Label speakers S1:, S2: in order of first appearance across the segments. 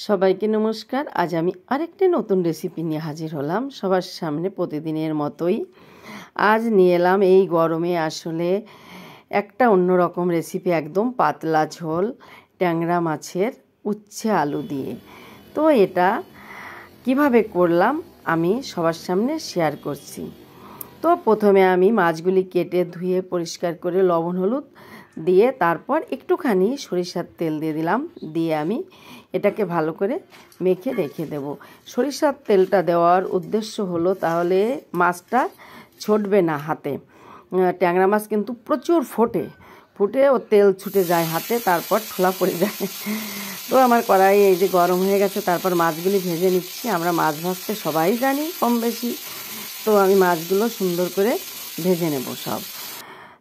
S1: সবাইকে নমস্কার। আজ আমি আরেকটি নতুন রেসিপি নিয়ে হাজির হলাম সবার সামনে প্রতিদিনের মতোই। আজ নিয়ে এলাম এই গরমে আসলে একটা অন্যরকম রেসিপি, একদম পাতলা ঝোল ট্যাংরা মাছের উচ্ছে আলু দিয়ে। তো এটা কিভাবে করলাম আমি সবার সামনে শেয়ার করছি। তো প্রথমে আমি মাছগুলি কেটে ধুয়ে পরিষ্কার করে লবণ হলুদ দিয়ে তারপর একটুখানি সরিষার তেল দিয়ে দিলাম, দিয়ে আমি এটাকে ভালো করে মেখে রেখে দেব। সরিষার তেলটা দেওয়ার উদ্দেশ্য হলো তাহলে মাছটা ছুটবে না হাতে। ট্যাংরা মাছ কিন্তু প্রচুর ফুটে ও তেল ছুটে যায় হাতে, তারপর ঠোলা পড়ে যায়। তো আমার কড়াই এই যে গরম হয়ে গেছে, তারপর মাছগুলি ভেজে নিচ্ছি। আমরা মাছ ভাজতে সবাই জানি কম বেশি, তো আমি মাছগুলো সুন্দর করে ভেজে নেব সব।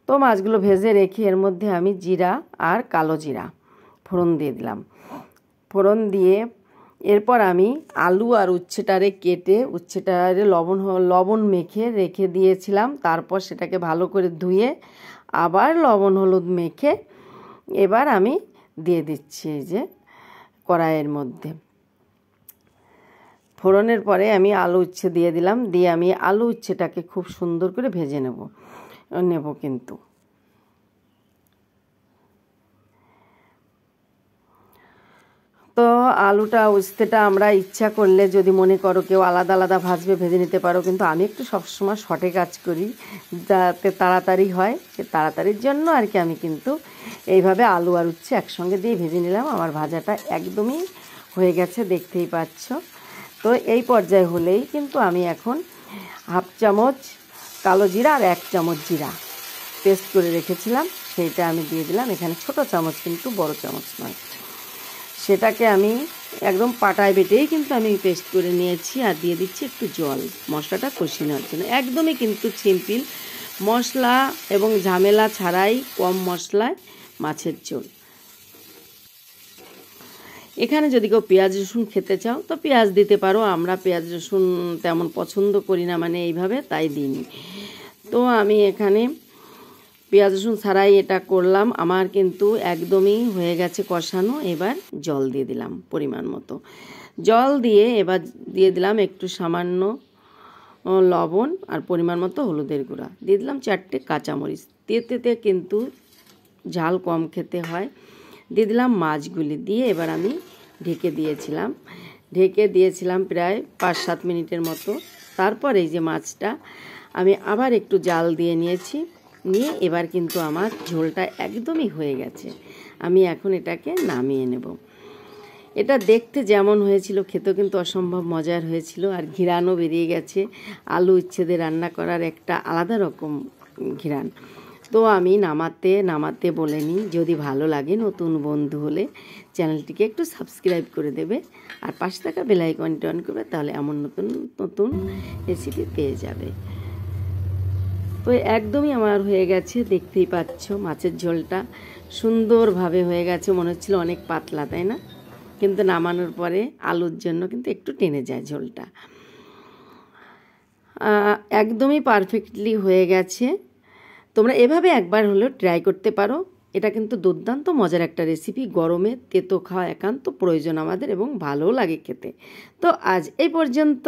S1: তো মাছগুলো ভেজে রেখে এর মধ্যে আমি জিরা আর কালো জিরা ফোড়ন দিয়ে দিলাম। ফোড়ন দিয়ে এরপর আমি আলু আর উচ্ছেটারে কেটে উচ্ছেটারে লবণ মেখে রেখে দিয়েছিলাম। তারপর সেটাকে ভালো করে ধুয়ে আবার লবণ হলুদ মেখে এবার আমি দিয়ে দিচ্ছি এই যে কড়াইয়ের মধ্যে। ফোড়নের পরে আমি আলু উচ্ছে দিয়ে দিলাম, দিয়ে আমি আলু উচ্ছেটাকে খুব সুন্দর করে ভেজে নেব কিন্তু তো আলুটা উচ্ছেটা আমরা ইচ্ছা করলে যদি মনে করো কেউ আলাদা আলাদা ভাজবে ভেজে নিতে পারো, কিন্তু আমি একটু সবসময় শর্টে কাজ করি যাতে তাড়াতাড়ি হয়। সে তাড়াতাড়ির জন্য আর কি আমি কিন্তু এইভাবে আলু আর উচ্ছে একসঙ্গে দিয়ে ভেজে নিলাম। আমার ভাজাটা একদমই হয়ে গেছে, দেখতেই পাচ্ছ। তো এই পর্যায়ে হলেই কিন্তু আমি এখন হাফ চামচ কালো জিরা আর 1 চামচ জিরা পেস্ট করে রেখেছিলাম সেইটা আমি দিয়ে দিলাম। এখানে ছোট চামচ কিন্তু বড় চামচ নয়। সেটাকে আমি একদম পাটায় বেটেই কিন্তু আমি পেস্ট করে নিয়েছি আর দিয়ে দিচ্ছি একটু জল মশলাটা কষিয়ে নেওয়ার জন্য। একদমই কিন্তু সিম্পল মশলা এবং ঝামেলা ছাড়াই কম মশলায় মাছের ঝোল। এখানে যদি কেউ পেঁয়াজ রসুন খেতে চাও তো পেঁয়াজ দিতে পারো, আমরা পেঁয়াজ রসুন তেমন পছন্দ করি না, মানে এইভাবে তাই দিইনি। তো আমি এখানে পেঁয়াজ রসুন ছাড়াই এটা করলাম। আমার কিন্তু একদমই হয়ে গেছে কষানো। এবার জল দিয়ে দিলাম পরিমাণ মতো। জল দিয়ে এবার দিয়ে দিলাম একটু সামান্য লবণ আর পরিমাণ মতো হলুদের গুঁড়া, দিয়ে দিলাম 4টে কাঁচামরিচ। তেতে কিন্তু ঝাল কম খেতে হয়। দিয়ে দিলাম মাছগুলি, দিয়ে এবার আমি ঢেকে দিয়েছিলাম প্রায় 5-7 মিনিটের মতো। তারপর এই যে মাছটা আমি আবার একটু জাল দিয়ে নিয়ে এবার কিন্তু আমার ঝোলটা একদমই হয়ে গেছে। আমি এখন এটাকে নামিয়ে নেব। এটা দেখতে যেমন হয়েছিল খেতেও কিন্তু অসম্ভব মজার হয়েছিল, আর ঘিরানও বেরিয়ে গেছে। আলু উচ্ছেদে রান্না করার একটা আলাদা রকম ঘিরান। তো আমি নামাতে বলে নিই, যদি ভালো লাগে নতুন বন্ধু হলে চ্যানেলটিকে একটু সাবস্ক্রাইব করে দেবে আর পাশে থাকা বেল আইকনটি অন করবে, তাহলে এমন নতুন রেসিপি পেয়ে যাবে। তো একদমই আমার হয়ে গেছে, দেখতেই পাচ্ছ মাছের ঝোলটা সুন্দরভাবে হয়ে গেছে। মনে হচ্ছিল অনেক পাতলা, তাই না? কিন্তু নামানোর পরে আলুর জন্য কিন্তু একটু টেনে যায় ঝোলটা। একদমই পারফেক্টলি হয়ে গেছে। তোমরা এভাবে একবার হলেও ট্রাই করতে পারো। এটা কিন্তু দুর্দান্ত মজার একটা রেসিপি। গরমে তেতো খাওয়া একান্ত প্রয়োজন আমাদের এবং ভালোও লাগে খেতে। তো আজ এই পর্যন্ত।